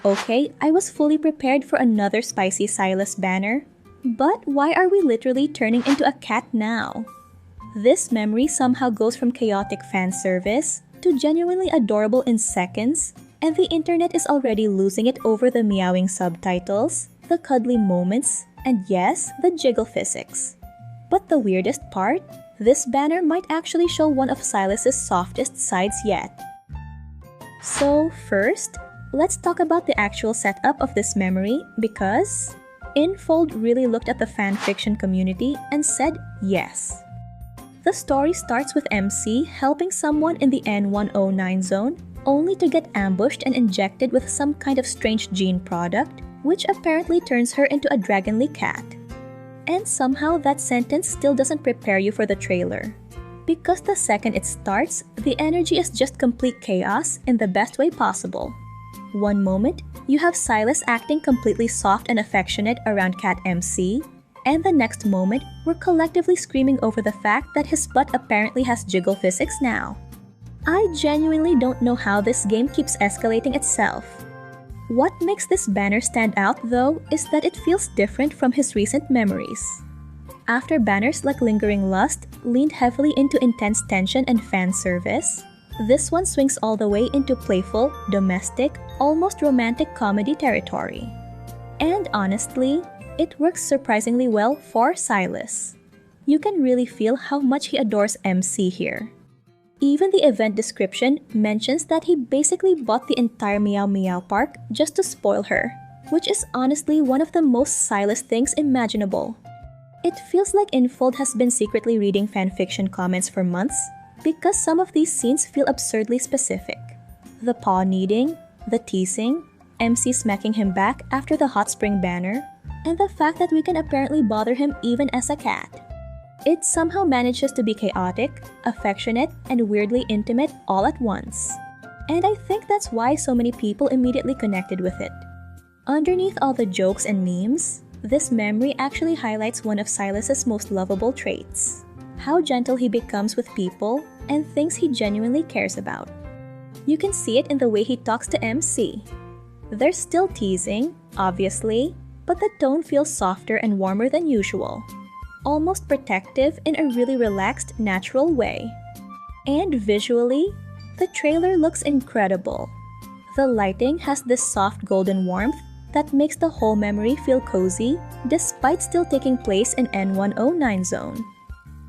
Okay, I was fully prepared for another spicy Sylus banner. But why are we literally turning into a cat now? This memory somehow goes from chaotic fan service to genuinely adorable in seconds, and the internet is already losing it over the meowing subtitles, the cuddly moments, and yes, the jiggle physics. But the weirdest part? This banner might actually show one of Sylus's softest sides yet. So first, let's talk about the actual setup of this memory because Infold really looked at the fanfiction community and said yes. The story starts with MC helping someone in the N109 zone only to get ambushed and injected with some kind of strange gene product which apparently turns her into a dragonly cat. And somehow that sentence still doesn't prepare you for the trailer. Because the second it starts, the energy is just complete chaos in the best way possible. One moment, you have Sylus acting completely soft and affectionate around Cat MC, and the next moment, we're collectively screaming over the fact that his butt apparently has jiggle physics now. I genuinely don't know how this game keeps escalating itself. What makes this banner stand out, though, is that it feels different from his recent memories. After banners like Lingering Lust leaned heavily into intense tension and fan service, this one swings all the way into playful, domestic, almost romantic comedy territory. And honestly, it works surprisingly well for Sylus. You can really feel how much he adores MC here. Even the event description mentions that he basically bought the entire Meow Meow Park just to spoil her, which is honestly one of the most Sylus things imaginable. It feels like Infold has been secretly reading fanfiction comments for months because some of these scenes feel absurdly specific. The paw kneading, the teasing, MC smacking him back after the hot spring banner, and the fact that we can apparently bother him even as a cat. It somehow manages to be chaotic, affectionate, and weirdly intimate all at once. And I think that's why so many people immediately connected with it. Underneath all the jokes and memes, this memory actually highlights one of Sylus's most lovable traits: how gentle he becomes with people and things he genuinely cares about. You can see it in the way he talks to MC. There's still teasing, obviously, but the tone feels softer and warmer than usual. Almost protective in a really relaxed, natural way. And visually, the trailer looks incredible. The lighting has this soft golden warmth that makes the whole memory feel cozy despite still taking place in N109 zone.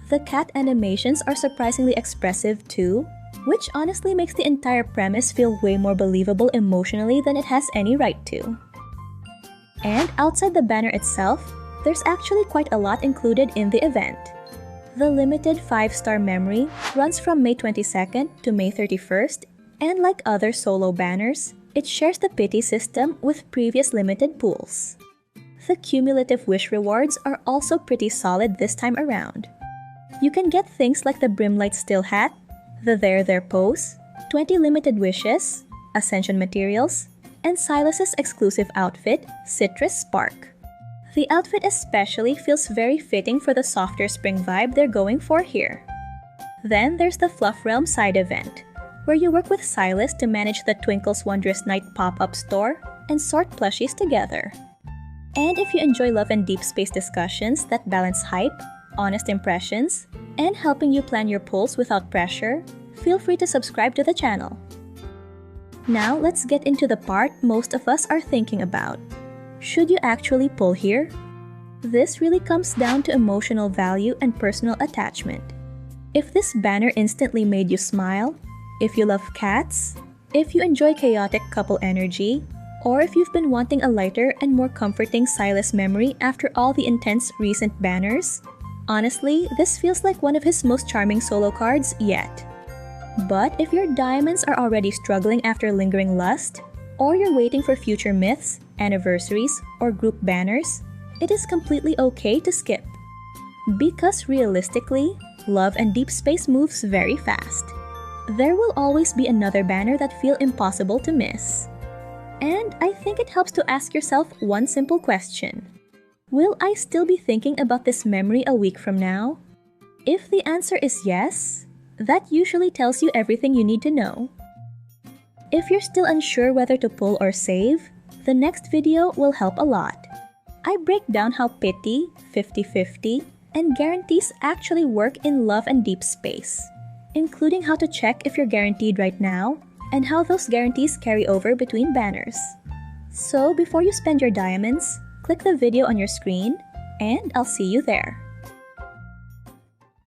The cat animations are surprisingly expressive too, which honestly makes the entire premise feel way more believable emotionally than it has any right to. And outside the banner itself, there's actually quite a lot included in the event. The limited 5-star memory runs from May 22nd to May 31st, and like other solo banners, it shares the pity system with previous limited pools. The cumulative wish rewards are also pretty solid this time around. You can get things like the Brimlight Still Hat, the There pose, 20 limited wishes, Ascension materials, and Sylus's exclusive outfit, Citrus Spark. The outfit especially feels very fitting for the softer spring vibe they're going for here. Then there's the Fluff Realm side event, where you work with Sylus to manage the Twinkle's Wondrous Night pop-up store and sort plushies together. And if you enjoy Love and Deepspace discussions that balance hype, honest impressions, and helping you plan your pulls without pressure, feel free to subscribe to the channel. Now let's get into the part most of us are thinking about. Should you actually pull here? This really comes down to emotional value and personal attachment. If this banner instantly made you smile, if you love cats, if you enjoy chaotic couple energy, or if you've been wanting a lighter and more comforting Sylus memory after all the intense recent banners, honestly, this feels like one of his most charming solo cards yet. But if your diamonds are already struggling after Lingering Lust, or you're waiting for future myths, anniversaries, or group banners, it is completely okay to skip. Because realistically, Love and Deepspace moves very fast. There will always be another banner that feel impossible to miss. And I think it helps to ask yourself one simple question. Will I still be thinking about this memory a week from now? If the answer is yes, that usually tells you everything you need to know. If you're still unsure whether to pull or save, The next video will help a lot. I break down how pity, 50-50, and guarantees actually work in Love and Deepspace, including how to check if you're guaranteed right now, and how those guarantees carry over between banners. So before you spend your diamonds, click the video on your screen, and I'll see you there.